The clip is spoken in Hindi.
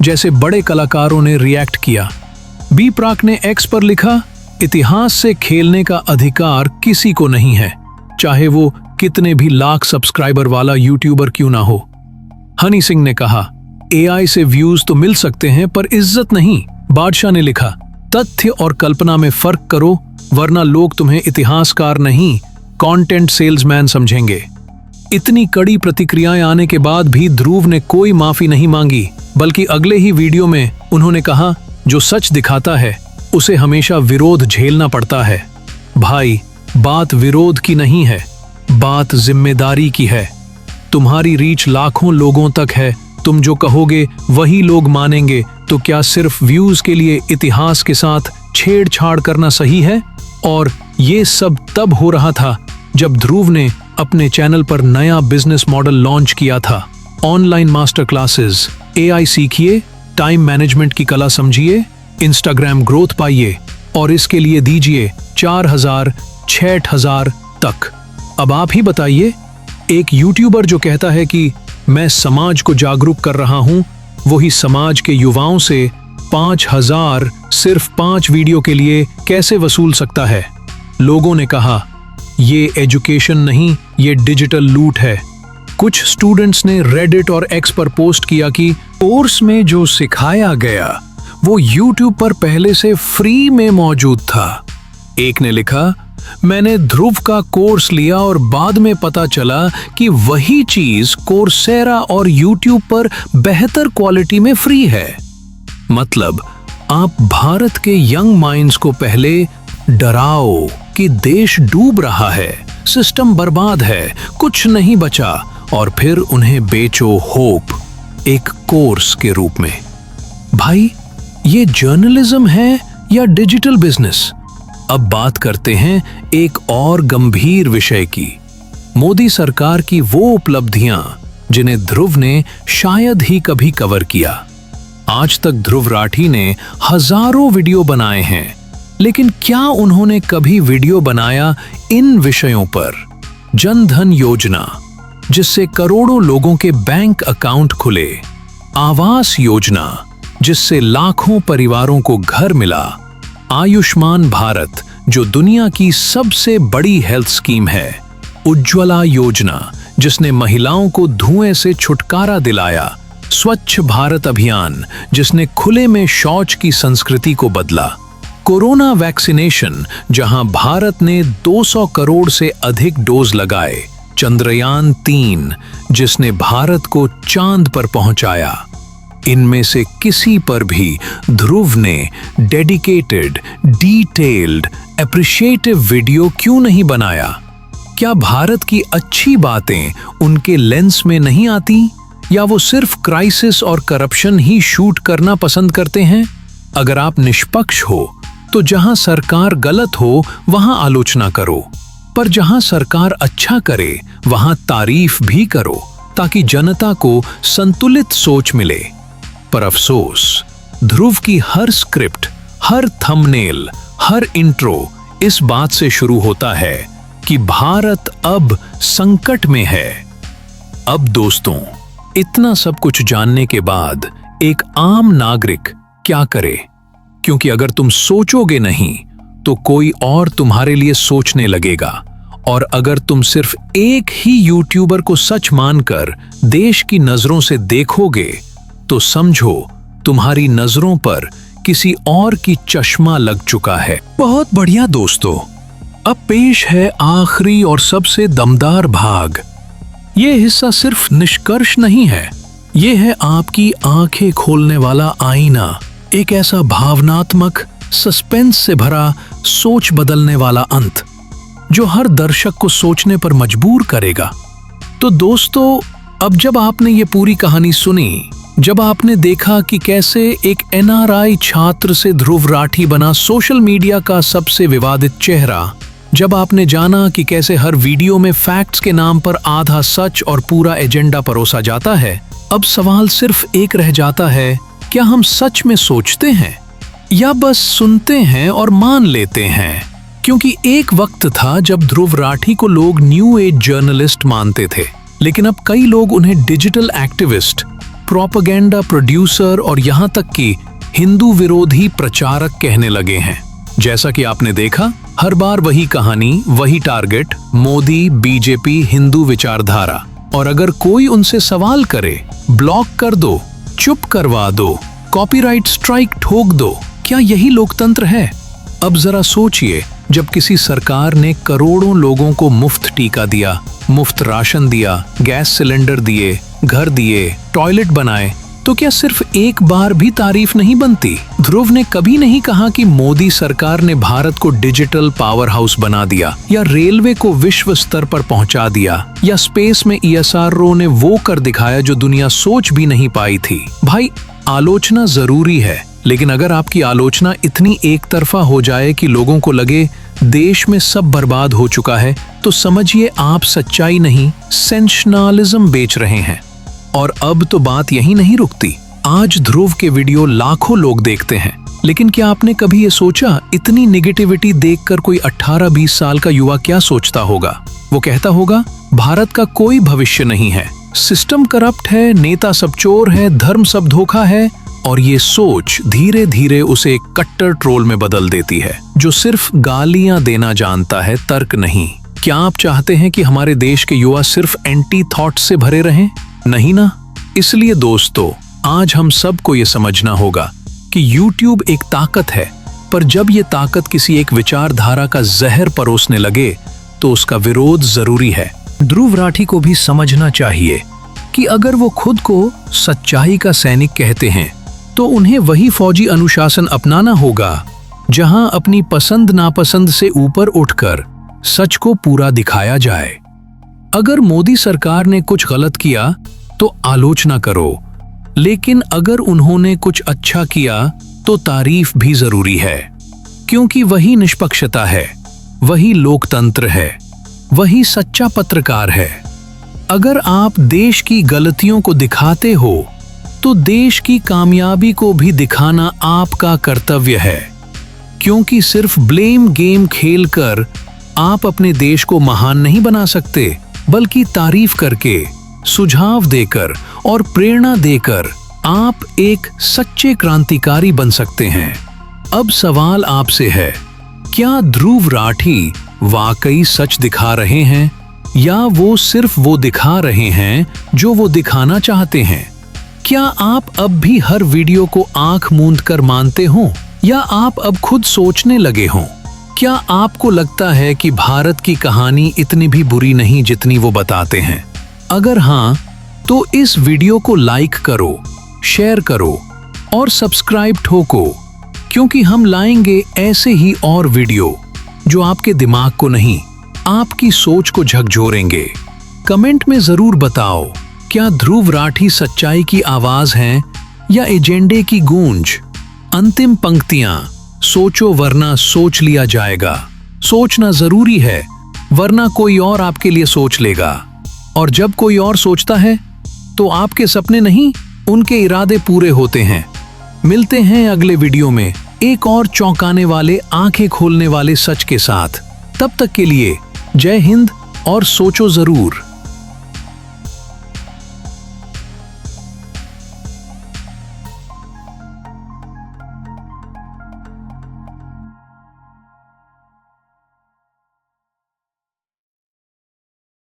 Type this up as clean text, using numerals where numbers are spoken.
जैसे बड़े कलाकारों ने रिएक्ट किया। बी प्राक ने एक्स पर लिखा, इतिहास से खेलने का अधिकार किसी को नहीं है, चाहे वो कितने भी लाख सब्सक्राइबर वाला यूट्यूबर क्यों ना हो। हनी सिंह ने कहा, एआई से व्यूज तो मिल सकते हैं पर इज्जत नहीं। बादशाह ने लिखा, तथ्य और कल्पना में फर्क करो, वरना लोग तुम्हें इतिहासकार नहीं कंटेंट सेल्समैन समझेंगे। इतनी कड़ी प्रतिक्रियाएं आने के बाद भी ध्रुव ने कोई माफी नहीं मांगी, बल्कि अगले ही वीडियो में उन्होंने कहा, जो सच दिखाता है उसे हमेशा विरोध झेलना पड़ता है। भाई, बात विरोध की नहीं है, बात जिम्मेदारी की है। तुम्हारी रीच लाखों लोगों तक है, तुम जो कहोगे वही लोग मानेंगे, तो क्या सिर्फ व्यूज के लिए इतिहास के साथ छेड़छाड़ करना सही है? और ये सब तब हो रहा था जब ध्रुव ने अपने चैनल पर नया बिजनेस मॉडल लॉन्च किया था। ऑनलाइन मास्टर क्लासेस, एआई सीखिए, टाइम मैनेजमेंट की कला समझिए, इंस्टाग्राम ग्रोथ पाइए और इसके लिए दीजिए 4000, 6000 तक। अब आप ही बताइए, एक यूट्यूबर जो कहता है कि मैं समाज को जागरूक कर रहा हूं, वही समाज के युवाओं से 5000 सिर्फ 5 वीडियो के लिए कैसे वसूल सकता है? लोगों ने कहा, ये एजुकेशन नहीं, ये डिजिटल लूट है। कुछ स्टूडेंट्स ने रेडिट और एक्स पर पोस्ट किया कि कोर्स में जो सिखाया गया वो यूट्यूब पर पहले से फ्री में मौजूद था। एक ने लिखा, मैंने ध्रुव का कोर्स लिया और बाद में पता चला कि वही चीज कोर्सेरा और यूट्यूब पर बेहतर क्वालिटी में फ्री है। मतलब, आप भारत के यंग माइंड्स को पहले डराओ कि देश डूब रहा है, सिस्टम बर्बाद है, कुछ नहीं बचा, और फिर उन्हें बेचो होप एक कोर्स के रूप में। भाई, ये जर्नलिज्म है या डिजिटल बिजनेस? अब बात करते हैं एक और गंभीर विषय की, मोदी सरकार की वो उपलब्धियां जिन्हें ध्रुव ने शायद ही कभी कवर किया। आज तक ध्रुव राठी ने हजारों वीडियो बनाए हैं, लेकिन क्या उन्होंने कभी वीडियो बनाया इन विषयों पर? जन धन योजना, जिससे करोड़ों लोगों के बैंक अकाउंट खुले, आवास योजना, जिससे लाखों परिवारों को घर मिला, आयुष्मान भारत, जो दुनिया की सबसे बड़ी हेल्थ स्कीम है, उज्ज्वला योजना, जिसने महिलाओं को धुएं से छुटकारा दिलाया, स्वच्छ भारत अभियान, जिसने खुले में शौच की संस्कृति को बदला, कोरोना वैक्सीनेशन, जहां भारत ने 200 करोड़ से अधिक डोज लगाए, चंद्रयान 3, जिसने भारत को चांद पर पहुंचाया। इनमें से किसी पर भी ध्रुव ने डेडिकेटेड, डिटेल्ड, एप्रिशिएटिव वीडियो क्यों नहीं बनाया? क्या भारत की अच्छी बातें उनके लेंस में नहीं आती, या वो सिर्फ क्राइसिस और करप्शन ही शूट करना पसंद करते हैं? अगर आप निष्पक्ष हो तो जहां सरकार गलत हो वहां आलोचना करो, पर जहां सरकार अच्छा करे वहां तारीफ भी करो, ताकि जनता को संतुलित सोच मिले। पर अफसोस, ध्रुव की हर स्क्रिप्ट, हर थंबनेल, हर इंट्रो इस बात से शुरू होता है कि भारत अब संकट में है। अब दोस्तों, इतना सब कुछ जानने के बाद एक आम नागरिक क्या करे? क्योंकि अगर तुम सोचोगे नहीं तो कोई और तुम्हारे लिए सोचने लगेगा, और अगर तुम सिर्फ एक ही यूट्यूबर को सच मानकर देश की नजरों से देखोगे तो समझो तुम्हारी नजरों पर किसी और की चश्मा लग चुका है। बहुत बढ़िया दोस्तों, अब पेश है आखिरी और सबसे दमदार भाग। ये हिस्सा सिर्फ निष्कर्ष नहीं है, ये है आपकी आंखें खोलने वाला आईना, एक ऐसा भावनात्मक, सस्पेंस से भरा, सोच बदलने वाला अंत जो हर दर्शक को सोचने पर मजबूर करेगा। तो दोस्तों, अब जब आपने ये पूरी कहानी सुनी, जब आपने देखा कि कैसे एक एनआरआई छात्र से ध्रुव राठी बना सोशल मीडिया का सबसे विवादित चेहरा, जब आपने जाना कि कैसे हर वीडियो में फैक्ट्स के नाम पर आधा सच और पूरा एजेंडा परोसा जाता है, अब सवाल सिर्फ एक रह जाता है, क्या हम सच में सोचते हैं या बस सुनते हैं और मान लेते हैं? क्योंकि एक वक्त था जब ध्रुव राठी को लोग न्यू एज जर्नलिस्ट मानते थे, लेकिन अब कई लोग उन्हें डिजिटल एक्टिविस्ट, प्रोपेगेंडा प्रोड्यूसर और यहाँ तक कि हिंदू विरोधी प्रचारक कहने लगे हैं। जैसा कि आपने देखा, हर बार वही कहानी, वही टारगेट, मोदी, बीजेपी, हिंदू विचारधारा। और अगर कोई उनसे सवाल करे, ब्लॉक कर दो, चुप करवा दो, कॉपीराइट स्ट्राइक ठोक दो। क्या यही लोकतंत्र है? अब जरा सोचिए, जब किसी सरकार ने करोड़ों लोगों को मुफ्त टीका दिया, मुफ्त राशन दिया, गैस सिलेंडर दिए, घर दिए, टॉयलेट बनाए, तो क्या सिर्फ एक बार भी तारीफ नहीं बनती? ध्रुव ने कभी नहीं कहा कि मोदी सरकार ने भारत को डिजिटल पावर हाउस बना दिया, या रेलवे को विश्व स्तर पर पहुंचा दिया, या स्पेस में ESRO ने वो कर दिखाया जो दुनिया सोच भी नहीं पाई थी। भाई, आलोचना जरूरी है, लेकिन अगर आपकी आलोचना इतनी एक तरफा हो जाए कि लोगों को लगे देश में सब बर्बाद हो चुका है, तो समझिए आप सच्चाई नहीं, सेंसेशनलिज्म बेच रहे हैं। और अब तो बात यही नहीं रुकती। आज ध्रुव के वीडियो लाखों लोग देखते हैं, लेकिन क्या आपने कभी ये सोचा, इतनी निगेटिविटी देखकर कोई 18-20 साल का युवा क्या सोचता होगा? वो कहता होगा, भारत का कोई भविष्य नहीं है, सिस्टम करप्ट है, नेता सब चोर है, धर्म सब धोखा है। और ये सोच धीरे धीरे उसे एक कट्टर ट्रोल में बदल देती है, जो सिर्फ गालियां देना जानता है, तर्क नहीं। क्या आप चाहते हैं कि हमारे देश के युवा सिर्फ एंटी थॉट से भरे रहें? नहीं ना। इसलिए दोस्तों, आज हम सबको ये समझना होगा कि YouTube एक ताकत है, पर जब ये ताकत किसी एक विचारधारा का जहर परोसने लगे, तो उसका विरोध जरूरी है। ध्रुव राठी को भी समझना चाहिए कि अगर वो खुद को सच्चाई का सैनिक कहते हैं, तो उन्हें वही फौजी अनुशासन अपनाना होगा जहां अपनी पसंद नापसंद से ऊपर उठकर सच को पूरा दिखाया जाए। अगर मोदी सरकार ने कुछ गलत किया तो आलोचना करो, लेकिन अगर उन्होंने कुछ अच्छा किया तो तारीफ भी जरूरी है, क्योंकि वही निष्पक्षता है, वही लोकतंत्र है, वही सच्चा पत्रकार है। अगर आप देश की गलतियों को दिखाते हो, तो देश की कामयाबी को भी दिखाना आपका कर्तव्य है, क्योंकि सिर्फ ब्लेम गेम खेलकर आप अपने देश को महान नहीं बना सकते, बल्कि तारीफ करके, सुझाव देकर और प्रेरणा देकर आप एक सच्चे क्रांतिकारी बन सकते हैं। अब सवाल आपसे है, क्या ध्रुव राठी वाकई सच दिखा रहे हैं, या वो सिर्फ वो दिखा रहे हैं जो वो दिखाना चाहते हैं? क्या आप अब भी हर वीडियो को आंख मूंद कर मानते हो, या आप अब खुद सोचने लगे हो? क्या आपको लगता है कि भारत की कहानी इतनी भी बुरी नहीं जितनी वो बताते हैं? अगर हाँ, तो इस वीडियो को लाइक करो, शेयर करो और सब्सक्राइब ठोको, क्योंकि हम लाएंगे ऐसे ही और वीडियो जो आपके दिमाग को नहीं, आपकी सोच को झकझोरेंगे। कमेंट में जरूर बताओ, क्या ध्रुव राठी सच्चाई की आवाज हैं या एजेंडे की गूंज? अंतिम पंक्तियां, सोचो वरना सोच लिया जाएगा। सोचना जरूरी है, वरना कोई और आपके लिए सोच लेगा, और जब कोई और सोचता है तो आपके सपने नहीं, उनके इरादे पूरे होते हैं। मिलते हैं अगले वीडियो में एक और चौंकाने वाले, आंखें खोलने वाले सच के साथ। तब तक के लिए जय हिंद और सोचो जरूर।